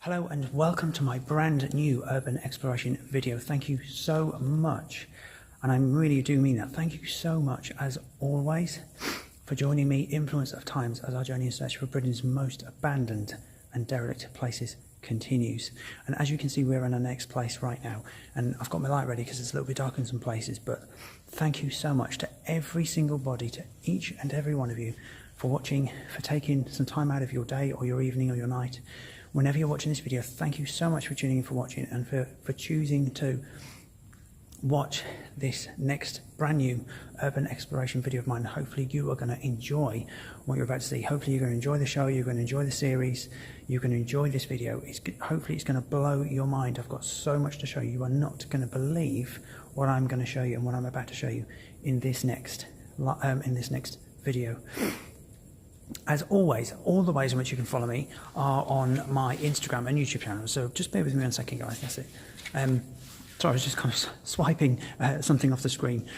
Hello and welcome to my brand new urban exploration video. Thank you so much, and I really do mean that. Thank you so much as always for joining me, Influence of Times, as our journey in search for Britain's most abandoned and derelict places continues. And as you can see, we're in our next place right now, and I've got my light ready because it's a little bit dark in some places, but thank you so much to every single body, to each and every one of you, for watching, for taking some time out of your day or your evening or your night. Whenever you're watching this video, thank you so much for tuning in, for watching, and for choosing to watch this next brand new urban exploration video of mine. Hopefully you are going to enjoy what you're about to see. Hopefully you're going to enjoy the show, you're going to enjoy the series, you're going to enjoy this video. Hopefully it's going to blow your mind. I've got so much to show you. You are not going to believe what I'm going to show you and what I'm about to show you in this next video. As always, all the ways in which you can follow me are on my Instagram and YouTube channel. So just bear with me 1 second, guys. That's it. Sorry, I was just kind of swiping something off the screen.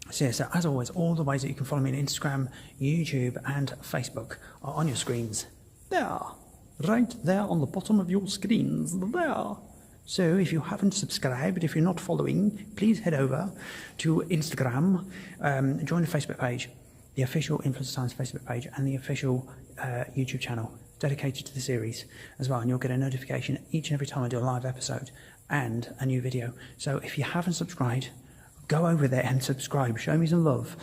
So as always, all the ways that you can follow me on Instagram, YouTube, and Facebook are on your screens. There, right there on the bottom of your screens. There. So if you haven't subscribed, if you're not following, please head over to Instagram, join the Facebook page, the official Influence of Times Facebook page, and the official YouTube channel dedicated to the series as well, and you'll get a notification each and every time I do a live episode and a new video. So if you haven't subscribed, go over there and subscribe. Show me some love.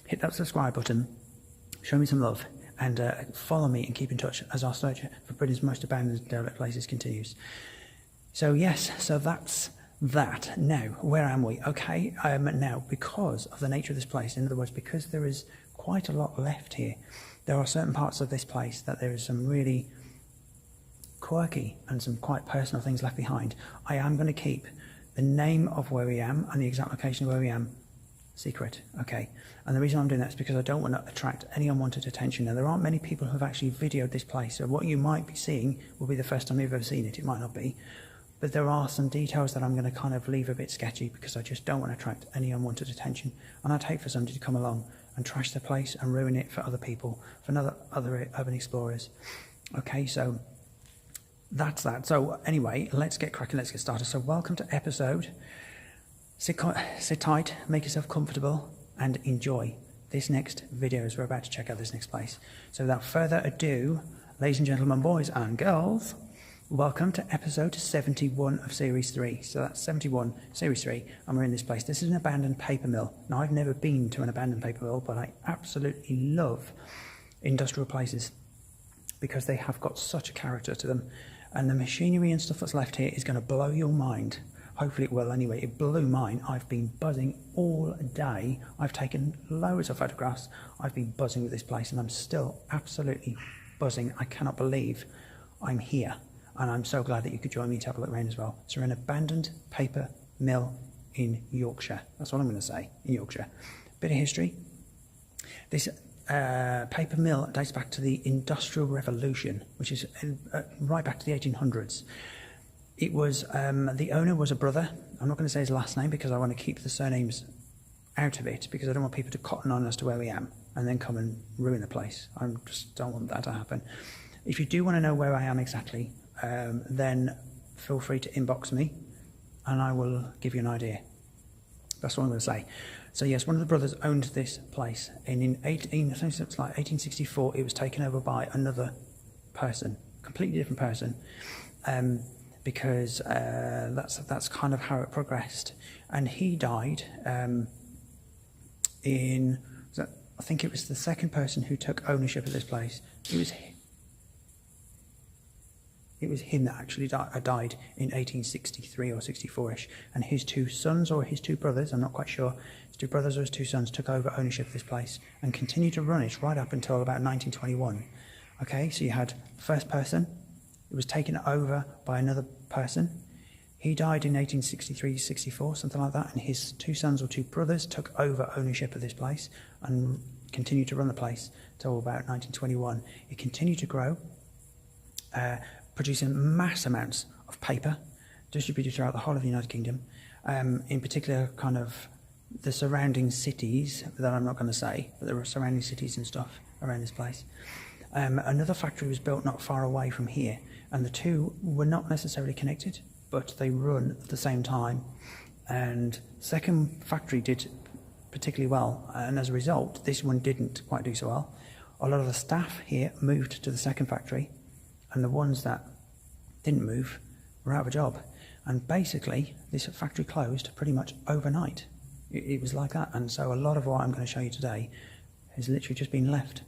Hit that subscribe button, show me some love, and follow me and keep in touch as our search for Britain's most abandoned and derelict places continues. So yes, so that's that. Now, where am we? Okay, now, because of the nature of this place, in other words, because there is quite a lot left here, there are certain parts of this place that there is some really quirky and some quite personal things left behind. I am going to keep the name of where we am and the exact location of where we am secret, okay? And the reason I'm doing that is because I don't want to attract any unwanted attention. Now, there aren't many people who have actually videoed this place, so what you might be seeing will be the first time you've ever seen it. It might not be, but there are some details that I'm going to kind of leave a bit sketchy because I just don't want to attract any unwanted attention. And I'd hate for somebody to come along and trash the place and ruin it for other people, for other urban explorers. Okay, so that's that. So anyway, let's get cracking, let's get started. So welcome to episode. Sit tight, make yourself comfortable, and enjoy this next video as we're about to check out this next place. So without further ado, ladies and gentlemen, boys and girls, welcome to episode 71 of series 3. So that's 71, series 3, and we're in this place. This is an abandoned paper mill. Now, I've never been to an abandoned paper mill, but I absolutely love industrial places because they have got such a character to them. And the machinery and stuff that's left here is going to blow your mind. Hopefully it will anyway. It blew mine. I've been buzzing all day. I've taken loads of photographs. I've been buzzing with this place, and I'm still absolutely buzzing. I cannot believe I'm here. And I'm so glad that you could join me to have a look around as well. So we're an abandoned paper mill in Yorkshire. That's what I'm going to say, in Yorkshire. Bit of history. This paper mill dates back to the Industrial Revolution, which is right back to the 1800s. It was, the owner was a brother. I'm not going to say his last name because I want to keep the surnames out of it, because I don't want people to cotton on as to where we am and then come and ruin the place. I just don't want that to happen. If you do want to know where I am exactly, then feel free to inbox me and I will give you an idea. That's what I'm going to say. So yes, one of the brothers owned this place, and in 1864 it was taken over by another person, completely different person, because that's kind of how it progressed. And he died I think it was the second person who took ownership of this place. It was him that actually died in 1863 or 64-ish, and his two sons or his two brothers, I'm not quite sure, his two brothers or his two sons took over ownership of this place and continued to run it right up until about 1921. Okay, so you had the first person, it was taken over by another person. He died in 1863, 64, something like that, and his two sons or two brothers took over ownership of this place and continued to run the place till about 1921. It continued to grow, producing mass amounts of paper distributed throughout the whole of the United Kingdom, in particular kind of the surrounding cities that I'm not going to say, but there were surrounding cities and stuff around this place. Another factory was built not far away from here, and the two were not necessarily connected, but they run at the same time. And the second factory did particularly well, and as a result, this one didn't quite do so well. A lot of the staff here moved to the second factory, and the ones that didn't move were out of a job. And basically, this factory closed pretty much overnight. It was like that, and so a lot of what I'm going to show you today has literally just been left.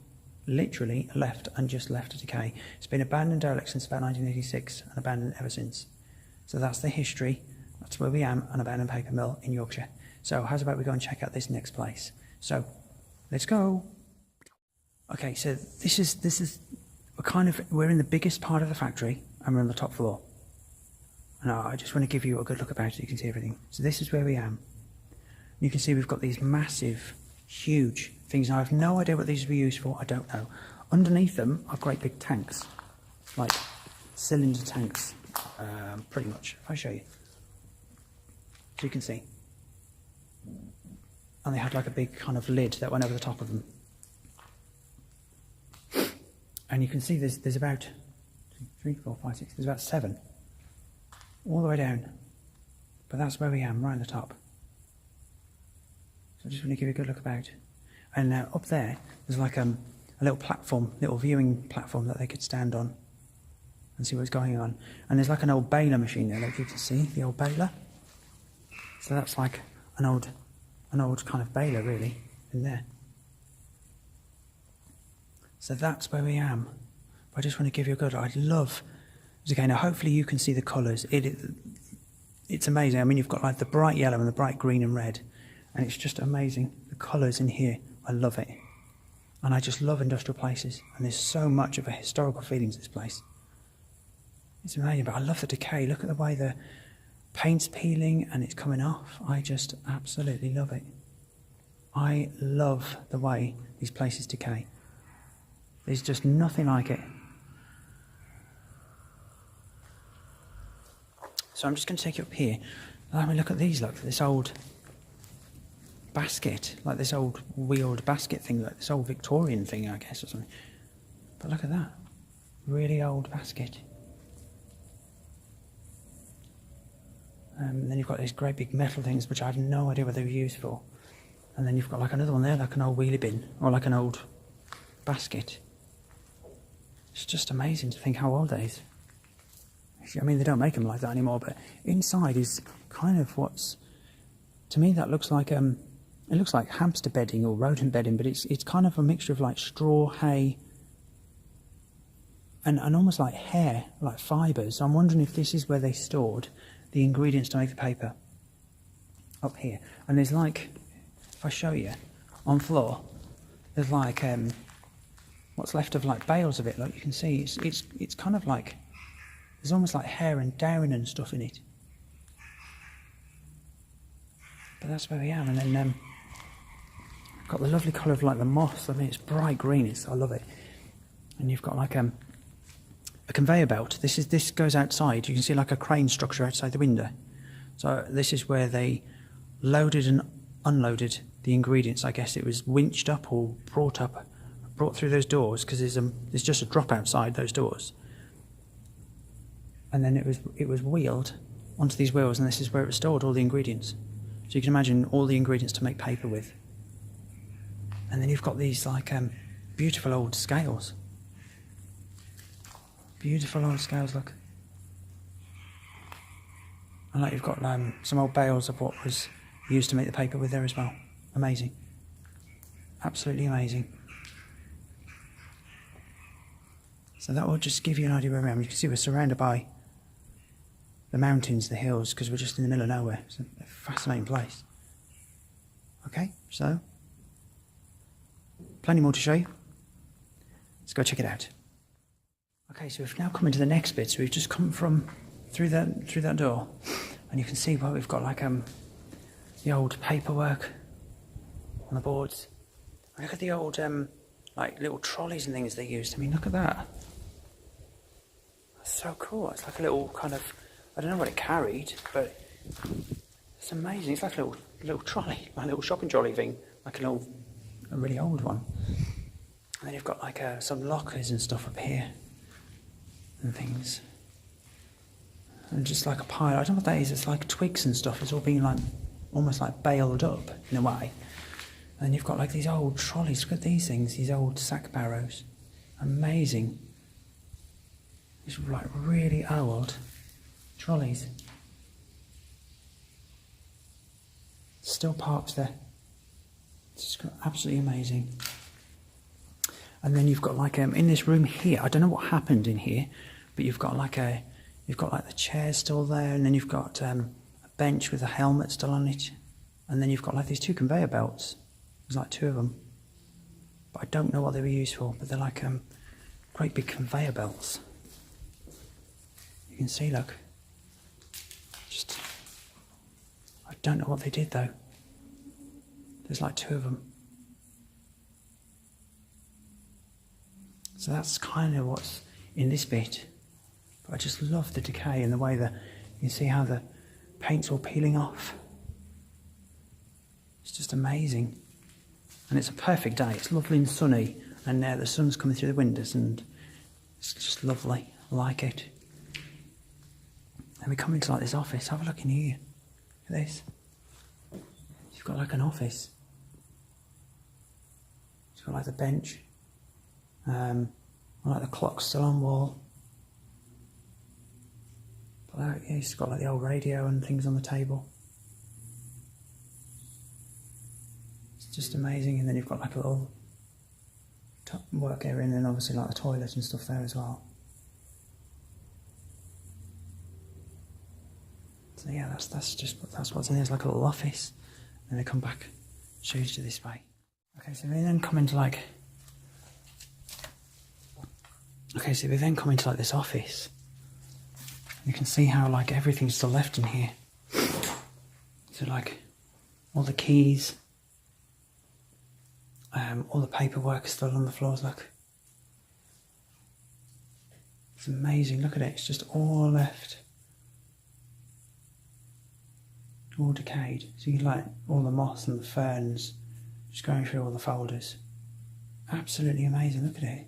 Literally left and just left to decay. It's been abandoned derelict since about 1986 and abandoned ever since. So that's the history. That's where we am, an abandoned paper mill in Yorkshire. So how's about we go and check out this next place? So let's go. Okay, so this is we're in the biggest part of the factory and we're on the top floor. And I just want to give you a good look about it. You can see everything. So this is where we am. You can see we've got these massive, huge things. Now, I have no idea what these will be used for. I don't know. Underneath them are great big tanks, like cylinder tanks, pretty much. If I show you, so you can see. And they had like a big kind of lid that went over the top of them. And you can see there's about 2, 3, 4, 5, 6. There's about 7, all the way down. But that's where we am, right on the top. So I just want to give you a good look about. And up there, there's like a little platform, little viewing platform that they could stand on and see what's going on. And there's like an old baler machine there, like you can see, the old baler. So that's like an old kind of baler, really, in there. So that's where we am. But I just want to give you a good look. I'd love, again, now hopefully you can see the colours. It's amazing. I mean, you've got like the bright yellow and the bright green and red. And it's just amazing. The colours in here, I love it. And I just love industrial places. And there's so much of a historical feeling to this place. It's amazing, but I love the decay. Look at the way the paint's peeling and it's coming off. I just absolutely love it. I love the way these places decay. There's just nothing like it. So I'm just going to take you up here. Let me look at these. Look, this old basket, like this old wheeled basket thing, like this old Victorian thing, I guess, or something. But look at that. Really old basket. Then you've got these great big metal things, which I have no idea what they were used for. And then you've got like another one there, like an old wheelie bin, or like an old basket. It's just amazing to think how old that is. I mean, they don't make them like that anymore, but inside is kind of what's, to me, that looks like, it looks like hamster bedding or rodent bedding, but it's kind of a mixture of like straw, hay, and almost like hair, like fibres. So I'm wondering if this is where they stored the ingredients to make the paper. Up here. And there's like, if I show you, on floor, there's like, what's left of like bales of it. Like you can see, it's kind of like, there's almost like hair and down and stuff in it. But that's where we are. And then got the lovely colour of like the moss. I mean, it's bright green. I love it. And you've got like a conveyor belt. This goes outside. You can see like a crane structure outside the window. So this is where they loaded and unloaded the ingredients. I guess it was winched up or brought through those doors, because there's just a drop outside those doors. And then it was wheeled onto these wheels, and this is where it was stored, all the ingredients. So you can imagine all the ingredients to make paper with. And then you've got these like beautiful old scales. Beautiful old scales, look. And like you've got some old bales of what was used to make the paper with there as well. Amazing. Absolutely amazing. So that will just give you an idea where we are. You can see we're surrounded by the mountains, the hills, because we're just in the middle of nowhere. It's a fascinating place. Okay, so plenty more to show you. Let's go check it out. Okay, so we've now come into the next bit. So we've just come through that door, and you can see where we've got like the old paperwork on the boards. Look at the old like little trolleys and things they used. I mean, look at that. That's so cool. It's like a little kind of, I don't know what it carried, but it's amazing. It's like a little trolley, like a little shopping trolley thing, like a really old one. And then you've got like some lockers and stuff up here and things. And just like a pile, I don't know what that is, it's like twigs and stuff, it's all being like, almost like baled up in a way. And then you've got like these old trolleys, look at these things, these old sack barrows. Amazing. These are like really old trolleys. Still parked there. It's absolutely amazing. And then you've got like in this room here, I don't know what happened in here, but you've got like the chairs still there, and then you've got a bench with a helmet still on it, and then you've got like these 2 conveyor belts. There's like 2 of them, but I don't know what they were used for. But they're like great big conveyor belts. You can see, look. Just, I don't know what they did though. There's like 2 of them. So that's kind of what's in this bit. But I just love the decay and the way that you can see how the paint's all peeling off. It's just amazing. And it's a perfect day. It's lovely and sunny, and the sun's coming through the windows, and it's just lovely. I like it. And we come into like this office. Have a look in here. Look at this. You've got like an office. It's got like the bench. Like the clock's still on wall. But yeah, it's got like the old radio and things on the table. It's just amazing. And then you've got like a little work area, and then obviously like the toilet and stuff there as well. So yeah, that's what's in there. It's like a little office. Then they come back, show you to this way. Okay, so we then come into like. Okay, so we then come into like this office. You can see how like everything's still left in here. So like all the keys, all the paperwork is still on the floors. Look, it's amazing. Look at it. It's just all left, all decayed. So you like all the moss and the ferns, just going through all the folders. Absolutely amazing. Look at it.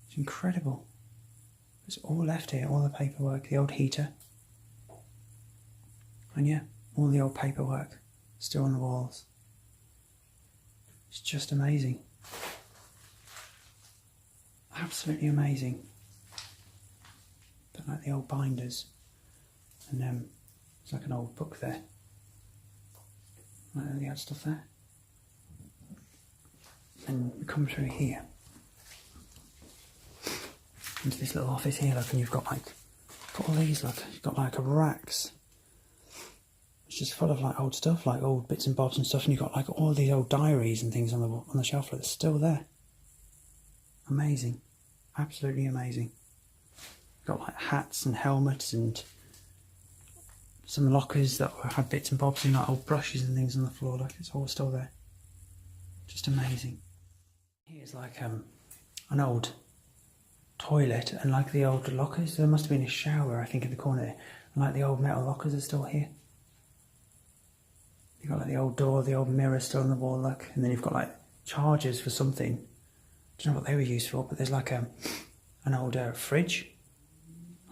It's incredible. It's all left here, all the paperwork, the old heater. And yeah, all the old paperwork still on the walls. It's just amazing. Absolutely amazing. But like the old binders. And there's like an old book there. Like the old stuff there. And we come through here. Into this little office here, look, and you've got like, all these, look, you've got like racks. It's just full of like old stuff, like old bits and bobs and stuff, and you've got like all these old diaries and things on the shelf that's still there. Amazing. Absolutely amazing. You've got like hats and helmets and some lockers that had bits and bobs and like old brushes and things on the floor, like it's all still there. Just amazing. Here's like an old toilet, and like the old lockers, there must have been a shower I think in the corner there, and like the old metal lockers are still here. You've got like the old door, the old mirror still on the wall, look, and then you've got like chargers for something. I don't know what they were used for, but there's like an old fridge,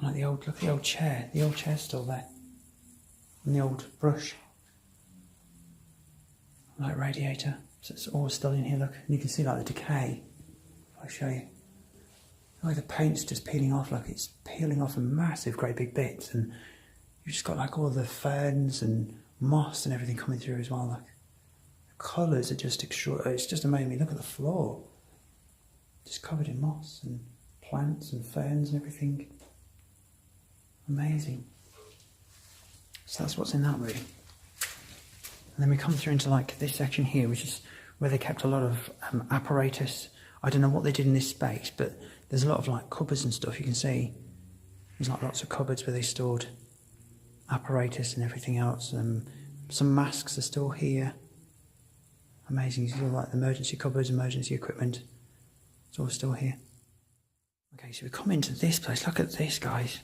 and like look at the old chair's still there, and the old brush, like radiator, so it's all still in here, look, and you can see like the decay. I'll show you. Like the paint's just peeling off, like it's peeling off in massive, great big bits, and you've just got like all the ferns and moss and everything coming through as well. Like the colours are just extraordinary. It's just amazing. Look at the floor, just covered in moss and plants and ferns and everything. Amazing. So that's what's in that room. And then we come through into like this section here, which is where they kept a lot of apparatus. I don't know what they did in this space, but there's a lot of like cupboards and stuff. You can see there's like lots of cupboards where they stored apparatus and everything else. Some masks are still here. Amazing. You see all like the emergency cupboards, emergency equipment. It's all still here. Okay, so we come into this place. Look at this, guys.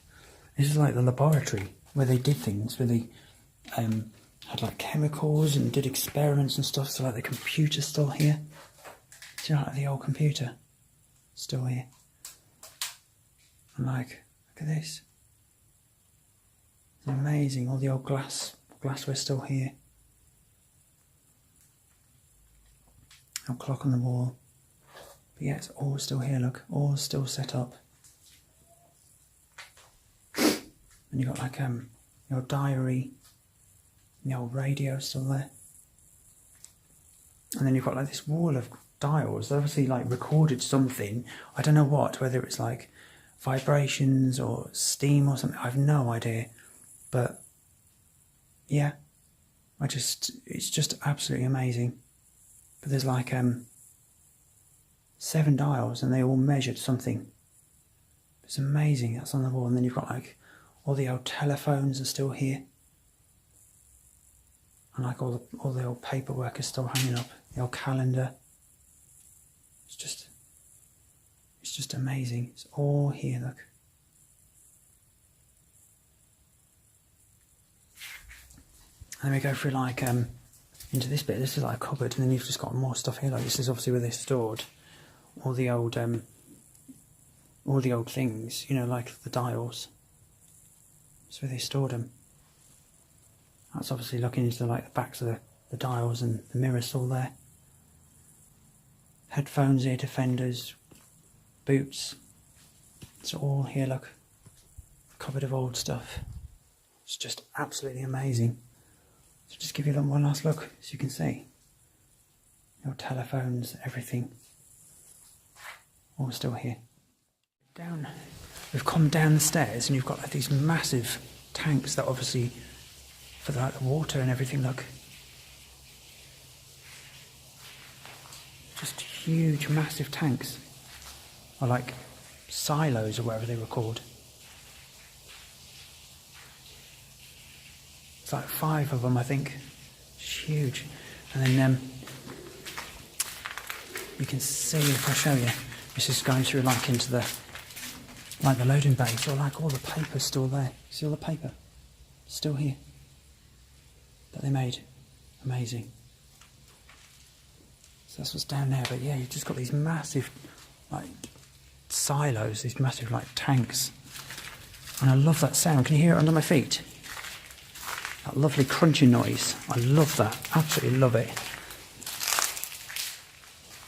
This is like the laboratory where they did things, where they had like chemicals and did experiments and stuff. So like the computer's still here. Still like the old computer. Still here. And like, look at this. It's amazing. All the old glassware still here. Old clock on the wall. But yeah, it's all still here, look. All still set up. And you've got like your diary. The old radio still there. And then you've got like this wall of dials. They obviously like recorded something. I don't know what, whether it's like vibrations or steam or something. I have no idea. But yeah, it's just absolutely amazing. But there's like 7 dials and they all measured something. It's amazing. That's on the wall. And then you've got like all the old telephones are still here. And like all the old paperwork is still hanging up. The old calendar. It's just amazing. It's all here, look. And then we go through like into this bit. This is like a cupboard, and then you've just got more stuff here. Like this is obviously where they stored all the old things, you know, like the dials. That's where they stored them. That's obviously looking into like the backs of the dials, and the mirror's all there. Headphones, ear defenders, boots. It's all here, look. Cupboard of old stuff. It's just absolutely amazing. So just give you one last look, so you can see. Your telephones, everything. All still here. We've come down the stairs and you've got like these massive tanks that obviously for the water and everything, look. Just huge, massive tanks. Or like silos or whatever they were called. It's like 5 of them, I think. It's huge. And then you can see, if I show you, this is going through like into the loading bay. So like all the paper's still there. See all the paper? Still here. That they made. Amazing. So that's what's down there. But yeah, you've just got these massive like silos, these massive like tanks. And I love that sound. Can you hear it under my feet? That lovely crunching noise. I love that. Absolutely love it.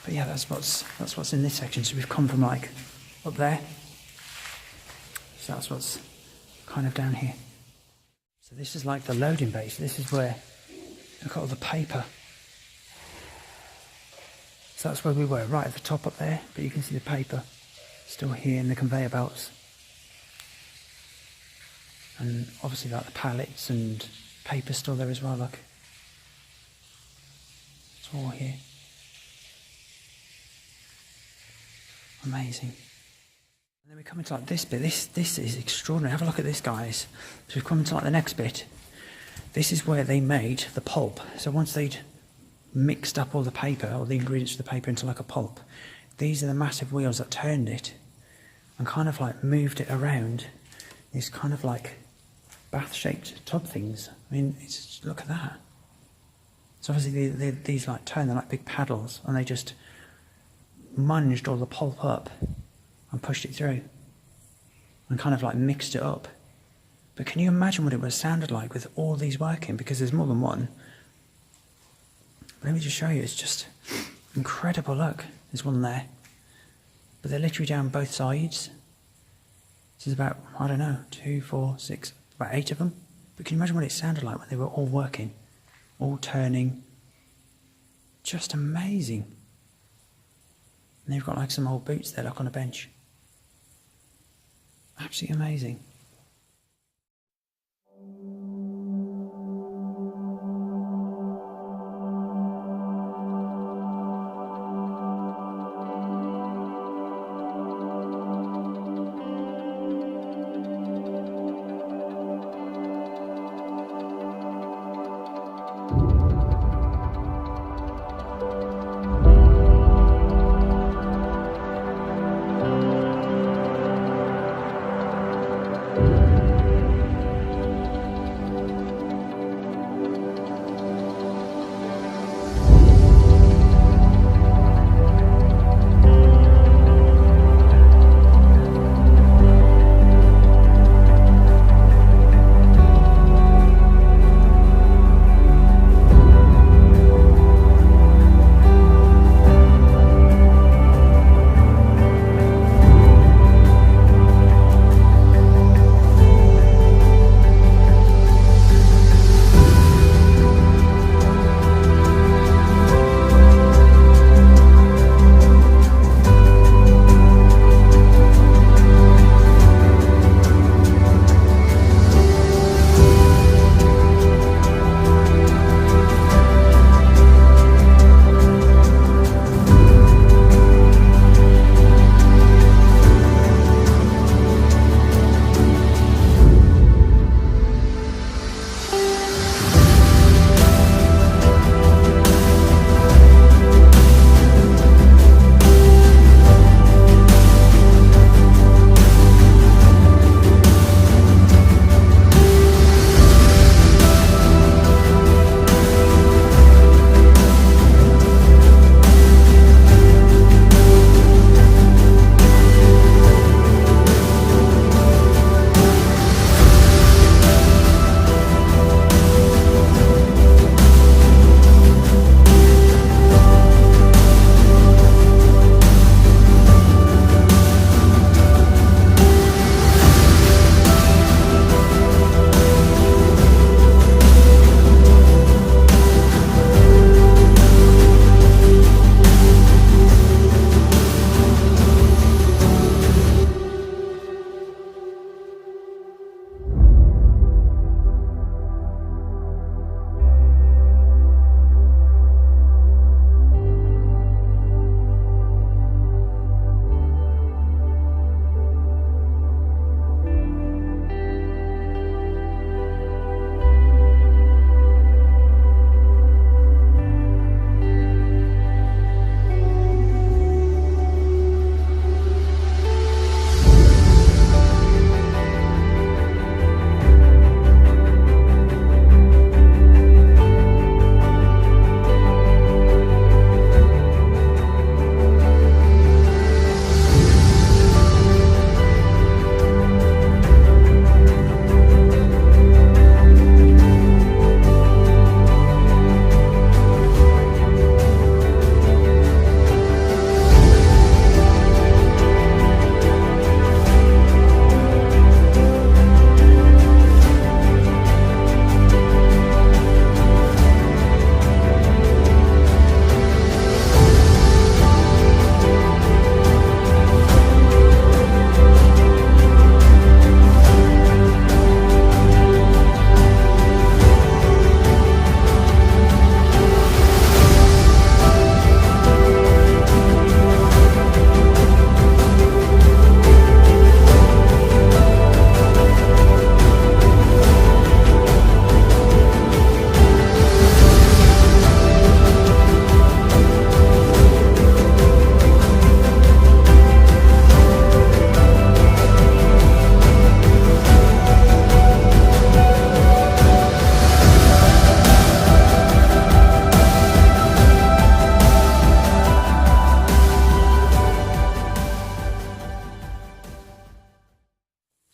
But yeah, that's what's in this section. So we've come from like up there. So that's what's kind of down here. So this is like the loading bay. So this is where, look at all the paper. So that's where we were, right at the top up there. But you can see the paper still here in the conveyor belts. And obviously like the pallets and paper still there as well, look. It's all here. Amazing. And then we come into like this bit. This is extraordinary. Have a look at this, guys. So we've come into like the next bit. This is where they made the pulp. So once they'd mixed up all the paper, or the ingredients of the paper into like a pulp, these are the massive wheels that turned it and kind of like moved it around. These kind of like bath-shaped tub things. I mean, look at that. So obviously these like turn, they're like big paddles, and they just munged all the pulp up and pushed it through and kind of like mixed it up. But can you imagine what it would have sounded like with all these working? Because there's more than one. But let me just show you, it's just incredible. Look, there's one there. But they're literally down both sides. This is about, I don't know, 2, 4, 6, about 8 of them. But can you imagine what it sounded like when they were all working, all turning? Just amazing. And they've got like some old boots there, like on a bench. Absolutely amazing.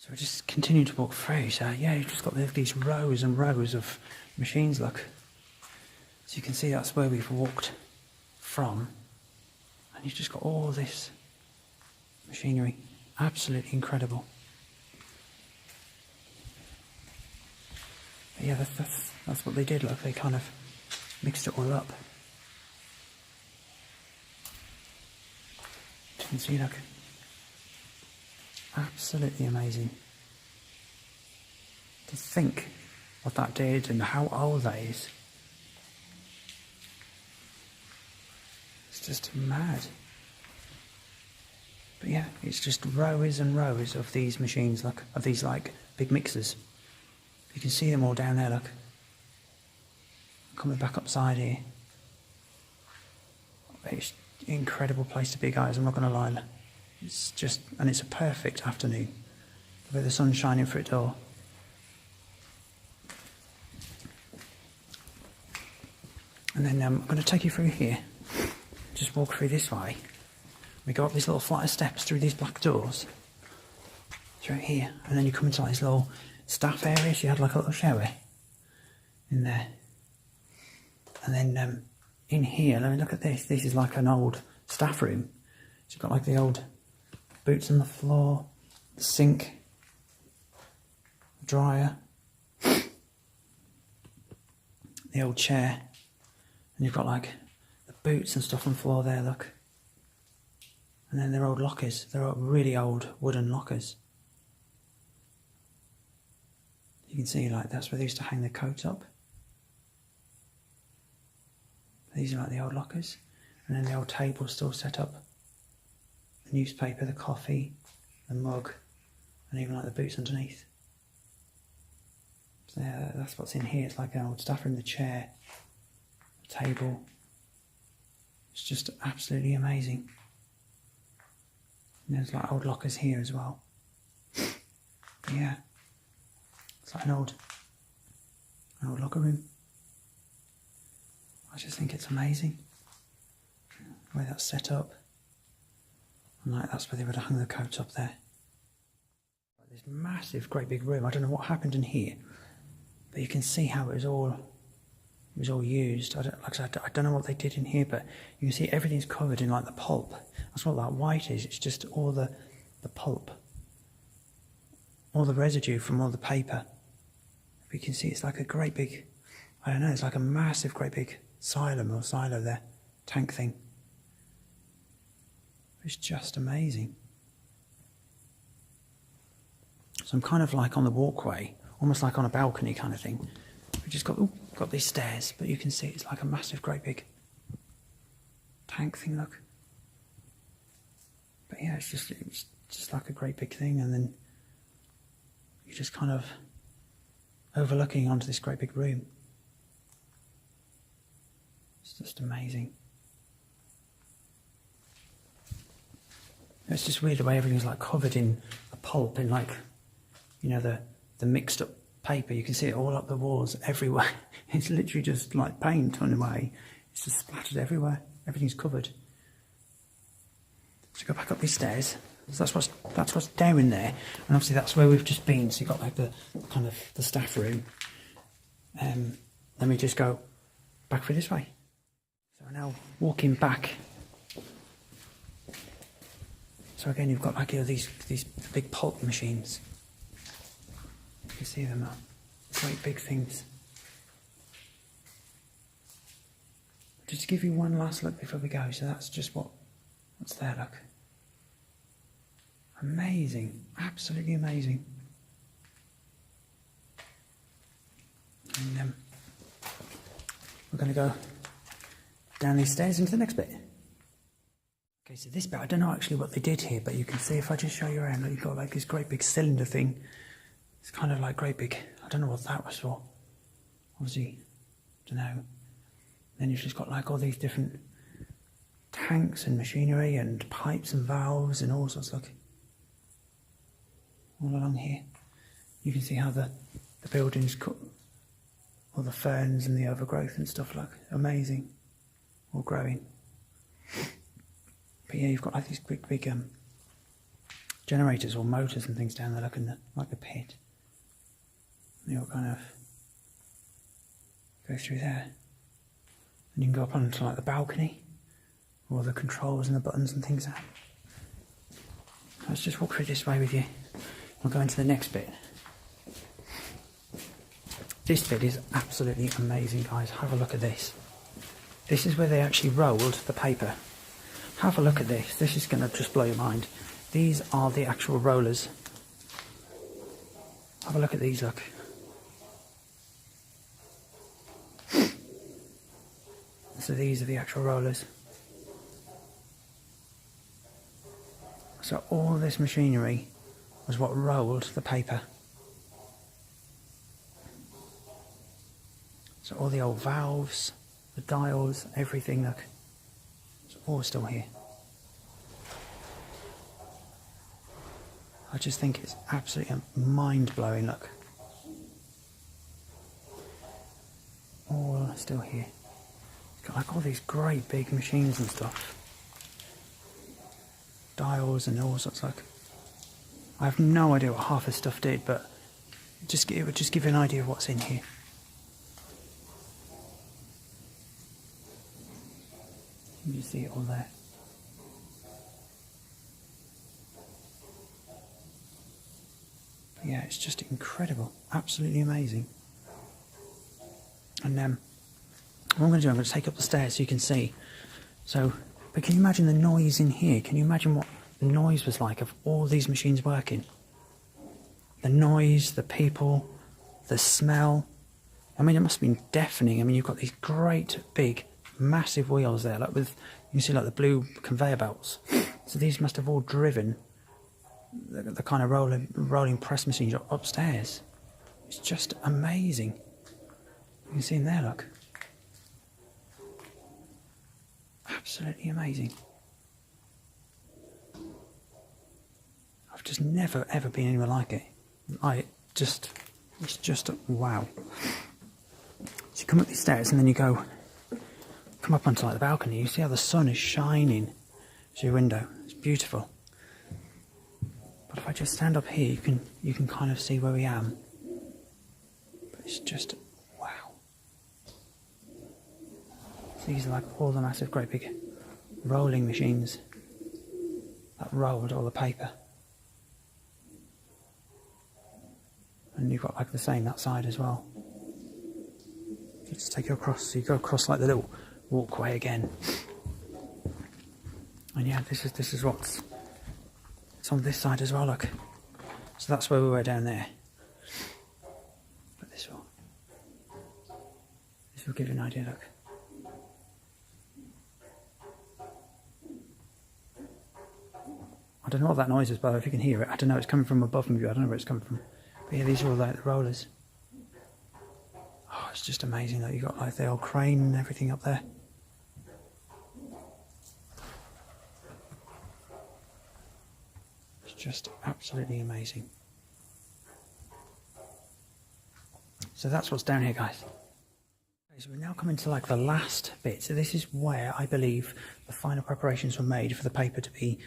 So we just continue to walk through. So yeah, you've just got these rows and rows of machines, look. So you can see that's where we've walked from. And you've just got all this machinery. Absolutely incredible. But yeah, that's what they did, look. They kind of mixed it all up. You can see, look. Absolutely amazing. To think what that did and how old that is. It's just mad. But yeah, it's just rows and rows of these machines, look, of these like big mixers. You can see them all down there, look. Coming back upside here. It's an incredible place to be, guys, I'm not going to lie. It's just, and it's a perfect afternoon. The way the sun's shining through it all. And then I'm going to take you through here. Just walk through this way. We go up this little flight of steps through these black doors. Through here. And then you come into like this little staff area. So you had like a little shower in there. And then in here, let me look at this. This is like an old staff room. So you've got like the old boots on the floor, the sink, the dryer, the old chair. And you've got like the boots and stuff on the floor there, look. And then they're old lockers. They're really old wooden lockers. You can see like that's where they used to hang their coats up. These are like the old lockers. And then the old table's still set up. The newspaper, the coffee, the mug, and even like the boots underneath. So yeah, that's what's in here. It's like an old staff room, the chair, the table. It's just absolutely amazing. And there's like old lockers here as well. But yeah, it's like an old locker room. I just think it's amazing the way that's set up. And like that's where they would have hung the coats up there. This massive, great big room. I don't know what happened in here, but you can see how it was all used. Like I said, I don't know what they did in here, but you can see everything's covered in like the pulp. That's what that white is. It's just all the pulp, all the residue from all the paper. But you can see it's like a great big, I don't know, it's like a massive, great big silo there, tank thing. It's just amazing. So I'm kind of like on the walkway, almost like on a balcony kind of thing. We just got these stairs, but you can see it's like a massive, great big tank thing, look. But yeah, it's just like a great big thing, and then you're just kind of overlooking onto this great big room. It's just amazing. It's just weird the way everything's like covered in a pulp, in like, you know, the mixed up paper. You can see it all up the walls everywhere. It's literally just like paint on the way. It's just splattered everywhere. Everything's covered. So go back up these stairs. So that's what's down there, and obviously that's where we've just been. So you've got like the kind of the staff room. Then we just go back through this way. So we're now walking back. So again, you've got like, you know, these big pulp machines. You can see them now. Great big things. Just to give you one last look before we go. So that's just what's there, look. Amazing. Absolutely amazing. And we're going to go down these stairs into the next bit. Okay, so this bit, I don't know actually what they did here, but you can see if I just show you around, look, you've got like this great big cylinder thing. It's kind of like great big, I don't know what that was for. Obviously, don't know. Then you've just got like all these different tanks and machinery and pipes and valves and all sorts, look. All along here. You can see how the building's cut, all the ferns and the overgrowth and stuff, like amazing. All growing. But yeah, you've got like these big generators or motors and things down there, look in the, like the pit. And you'll kind of go through there. And you can go up onto like the balcony, all the controls and the buttons and things like that. Let's just walk through this way with you. We'll go into the next bit. This bit is absolutely amazing, guys. Have a look at this. This is where they actually rolled the paper. Have a look at this. This is going to just blow your mind. These are the actual rollers. Have a look at these, look. So these are the actual rollers. So all this machinery was what rolled the paper. So all the old valves, the dials, everything, look, it's all still here. I just think it's absolutely mind-blowing, look. All still here. It's got like all these great big machines and stuff. Dials and all sorts, like. I have no idea what half this stuff did, but it would just give you an idea of what's in here. You see it all there. But yeah, it's just incredible, absolutely amazing. And what I'm going to do, I'm going to take up the stairs so you can see. So, but can you imagine the noise in here? Can you imagine what the noise was like of all these machines working? The noise, the people, the smell. I mean, it must have been deafening. I mean, you've got these great big massive wheels there, like with, you can see like the blue conveyor belts. So these must have all driven the kind of rolling press machines upstairs. It's just amazing. You can see in there, look. Absolutely amazing. I've just never ever been anywhere like it. It's just wow. So you come up these stairs and then you come up onto like the balcony. You see how the sun is shining through your window. It's beautiful. But if I just stand up here, you can kind of see where we am. But it's just wow. So these are like all the massive, great big rolling machines that rolled all the paper. And you've got like the same that side as well. You just take you across. So you go across like the little walkway again. And yeah, this is what's it's on this side as well, look. So that's where we were down there. But this will give you an idea, look. I don't know what that noise is, but if you can hear it, I don't know, it's coming from above me, I don't know where it's coming from. But yeah, these are all like the rollers. Oh, it's just amazing that you've got like the old crane and everything up there. It's just absolutely amazing. So that's what's down here, guys. Okay, so we're now coming to like the last bit. So this is where I believe the final preparations were made for the paper to be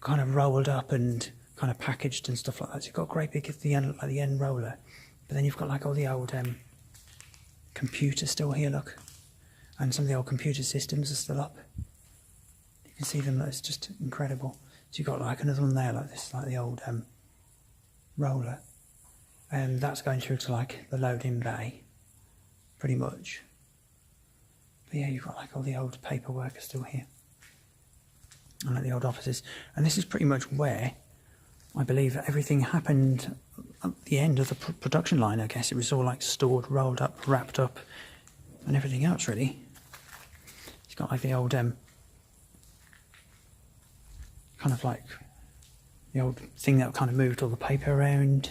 kind of rolled up and kind of packaged and stuff like that. So you've got a great big at the end roller, but then you've got like all the old computers still here, look, and some of the old computer systems are still up. You can see them. It's just incredible. So you've got like another one there, like this, like the old roller, and that's going through to like the loading bay, pretty much. But yeah, you've got like all the old paperwork are still here, and like the old offices, and this is pretty much where I believe everything happened at the end of the production line. I guess it was all like stored, rolled up, wrapped up, and everything else really. It's got like the old kind of like the old thing that kind of moved all the paper around.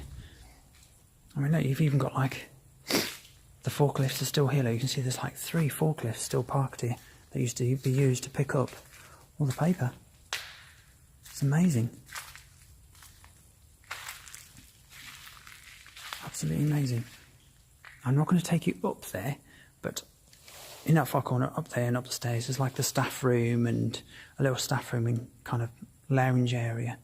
I mean, look, you've even got like the forklifts are still here. Look, you can see there's like 3 forklifts still parked here that used to be used to pick up all the paper. It's amazing. Absolutely amazing. I'm not going to take you up there, but in that far corner up there and up the stairs there's like the staff room and a little staff room in kind of lounge area,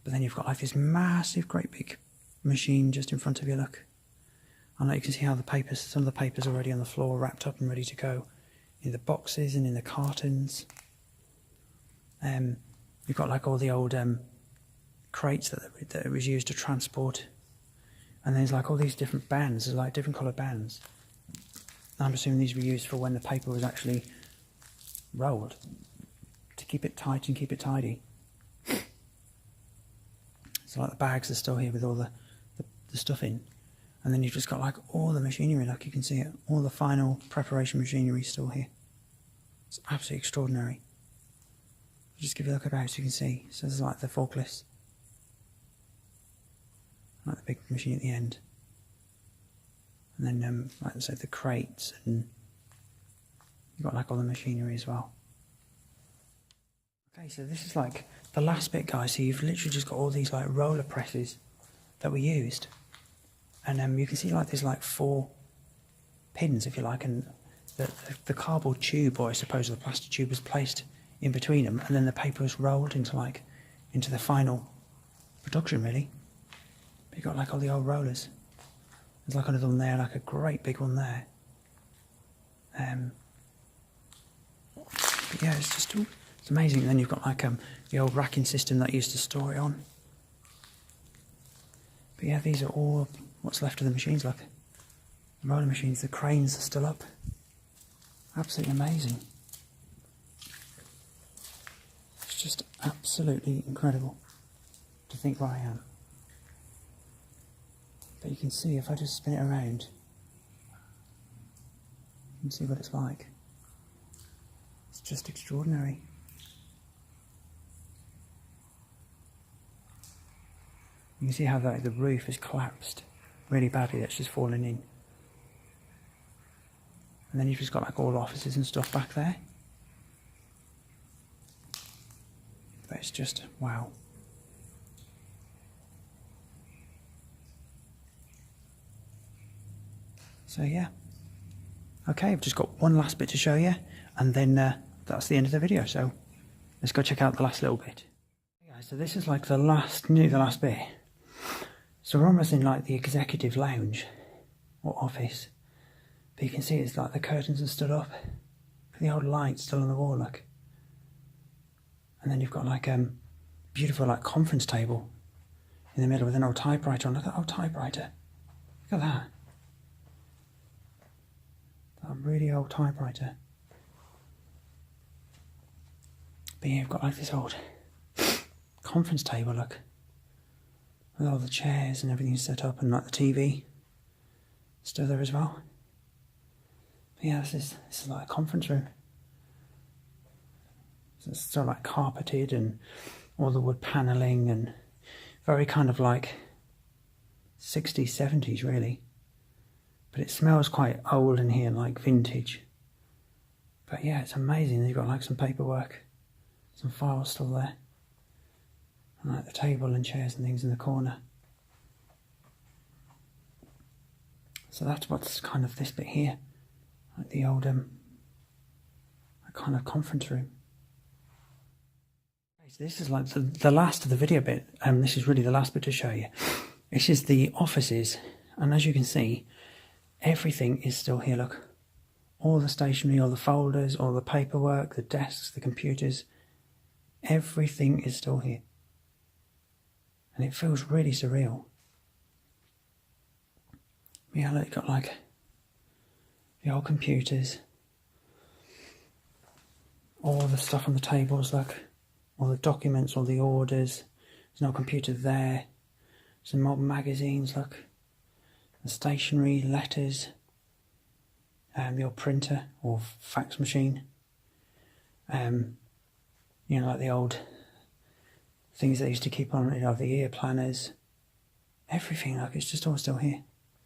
But then you've got like this massive, great big machine just in front of you, look. And like you can see how the papers, some of the papers are already on the floor, wrapped up and ready to go in the boxes and in the cartons. You've got like all the old crates that was used to transport. And there's like all these different bands, there's like different coloured bands. I'm assuming these were used for when the paper was actually rolled, to keep it tight and keep it tidy. So like the bags are still here with all the stuff in. And then you've just got like all the machinery, like you can see it, all the final preparation machinery is still here. It's absolutely extraordinary. Just give you a look about so you can see. So there's like the forklifts. Like the big machine at the end. And then, like I said, the crates, and you've got like all the machinery as well. Okay, so this is like the last bit, guys. So you've literally just got all these like roller presses that we used. And you can see like there's like 4 pins, if you like, and the cardboard tube, or I suppose the plastic tube, was placed in between them, and then the paper was rolled into the final production, really. But you've got like all the old rollers. There's like another one there, like a great big one there. But yeah, it's amazing. And then you've got like the old racking system that used to store it on. But yeah, these are all what's left of the machines, like the roller machines. The cranes are still up. Absolutely amazing. It's just absolutely incredible to think where I am. But you can see, if I just spin it around, you can see what it's like. It's just extraordinary. You can see how the roof has collapsed really badly, that's just fallen in. And then you've just got like all offices and stuff back there. But it's just, wow. So yeah. Okay, I've just got one last bit to show you, and then that's the end of the video. So let's go check out the last little bit. Okay, guys, so this is like nearly the last bit. So we're almost in like the executive lounge or office. But you can see it's like the curtains are stood up. The old lights still on the wall, look. And then you've got like beautiful like conference table in the middle with an old typewriter on. Look at that old typewriter. Look at that. That really old typewriter. But yeah, you've got like this old conference table, look. With all the chairs and everything set up, and like the TV still there as well. But yeah, this is like a conference room. So it's still like carpeted and all the wood panelling, and very kind of like 60s, 70s really. But it smells quite old in here, like vintage. But yeah, it's amazing. You've got like some paperwork, some files still there. And like the table and chairs and things in the corner. So that's what's kind of this bit here. Like the old kind of conference room. So this is like the last of the video bit. This is really the last bit to show you. This is the offices, and as you can see, everything is still here, look. All the stationery, all the folders, all the paperwork, the desks, the computers, everything is still here. And it feels really surreal. Yeah, look, you've got like the old computers, all the stuff on the tables, look, all the documents, all the orders. There's no computer there. Some old magazines, look. The stationery, letters, the old printer or fax machine. You know, like the old things they used to keep on, you know, the ear planners. Everything, like, it's just all still here.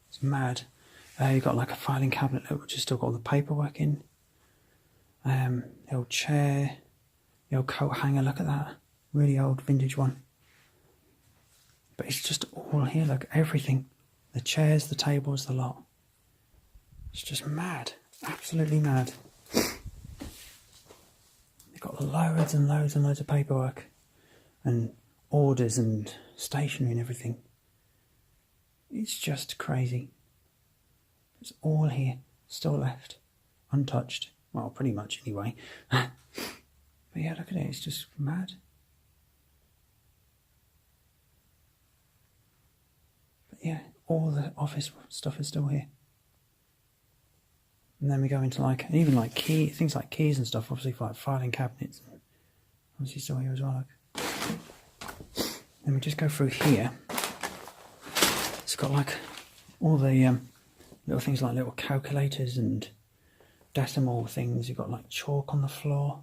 It's mad. You've got like a filing cabinet which has still got all the paperwork in. The old chair, the old coat hanger, look at that. Really old vintage one. But it's just all here, look, everything. The chairs, the tables, the lot. It's just mad. Absolutely mad. They've got loads and loads and loads of paperwork. And orders and stationery and everything. It's just crazy. It's all here, still left, untouched. Well, pretty much anyway. But yeah, look at it, it's just mad. But yeah, all the office stuff is still here. And then we go into like, and even like things like keys and stuff, obviously for like filing cabinets. Obviously still here as well, look. Then we just go through here. It's got like all the little things like little calculators and decimal things. You've got like chalk on the floor.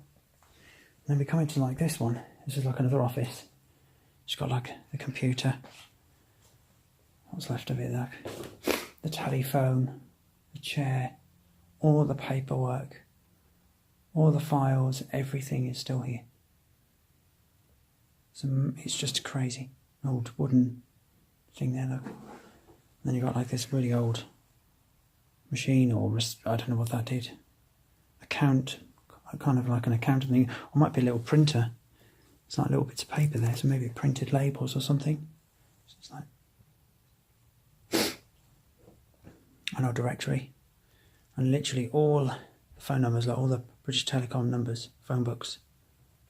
And then we come into like this one. This is like another office. It's got like the computer. What's left of it, like the telephone, the chair, all the paperwork, all the files, everything is still here. So it's just crazy. Old wooden thing there, look. And then you've got like this really old machine, or I don't know what that did. Kind of like an accounting thing, or might be a little printer. It's like little bits of paper there, so maybe printed labels or something. So it's like an old directory, and literally all the phone numbers, like all the British Telecom numbers, phone books,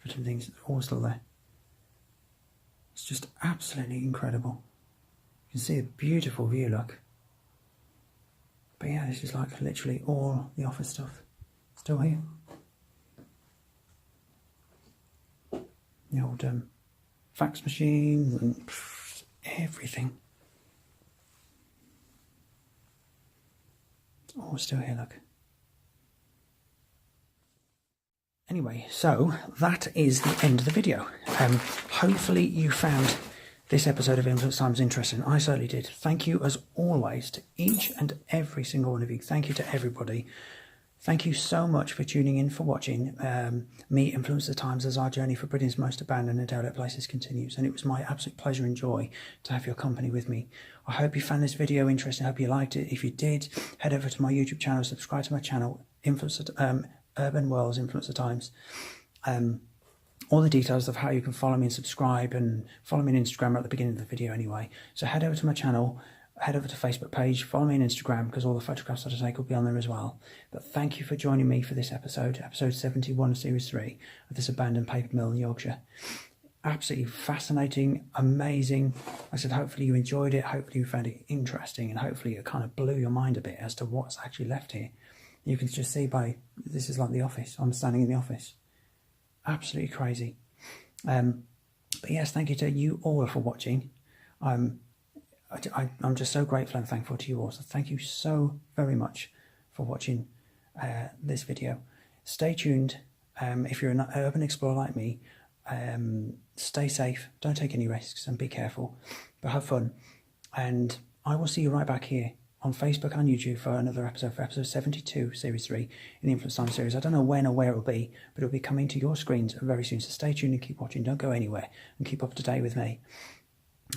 different things, all still there. It's just absolutely incredible. You can see a beautiful view, look. But yeah, this is like literally all the office stuff still here. The old fax machine and everything. It's all still here, look. Anyway, so that is the end of the video. Hopefully you found this episode of Influence Times interesting. I certainly did. Thank you as always to each and every single one of you. Thank you to everybody. Thank you so much for tuning in, for watching me influence the times as our journey for Britain's most abandoned and derelict places continues. And it was my absolute pleasure and joy to have your company with me. I hope you found this video interesting. I hope you liked it. If you did, head over to my YouTube channel, subscribe to my channel, Urban Worlds Influence the Times. All the details of how you can follow me and subscribe, and follow me on Instagram are at the beginning of the video anyway. So head over to my channel, head over to Facebook page, follow me on Instagram, because all the photographs that I take will be on there as well. But thank you for joining me for this episode 71 of Series 3 of this abandoned paper mill in Yorkshire. Absolutely fascinating, amazing. I said hopefully you enjoyed it, hopefully you found it interesting, and hopefully it kind of blew your mind a bit as to what's actually left here. You can just see this is like the office. I'm standing in the office. Absolutely crazy. But yes, thank you to you all for watching. I'm just so grateful and thankful to you all. So thank you so very much for watching this video. Stay tuned. If you're an urban explorer like me, stay safe, don't take any risks, and be careful, but have fun. And I will see you right back here on Facebook and YouTube for another episode, for episode 72, Series 3 in the Influence Time series. I don't know when or where it will be, but it will be coming to your screens very soon. So stay tuned and keep watching. Don't go anywhere, and keep up to date with me.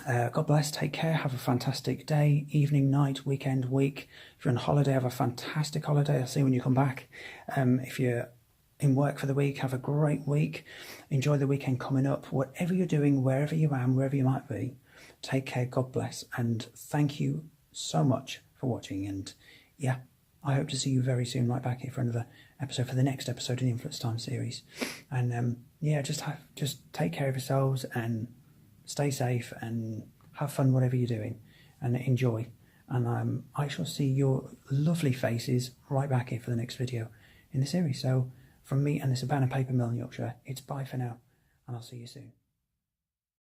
God bless, take care, have a fantastic day, evening, night, weekend, week. If you're on holiday, have a fantastic holiday. I'll see you when you come back. If you're in work for the week, have a great week. Enjoy the weekend coming up. Whatever you're doing, wherever you are, wherever you might be, take care, God bless, and thank you so much for watching. And yeah, I hope to see you very soon right back here for another episode, for the next episode in the Influence Time series. And yeah, just take care of yourselves and stay safe and have fun whatever you're doing, and enjoy. And I shall see your lovely faces right back here for the next video in the series. So from me and this abandoned paper mill in Yorkshire, it's bye for now, and I'll see you soon.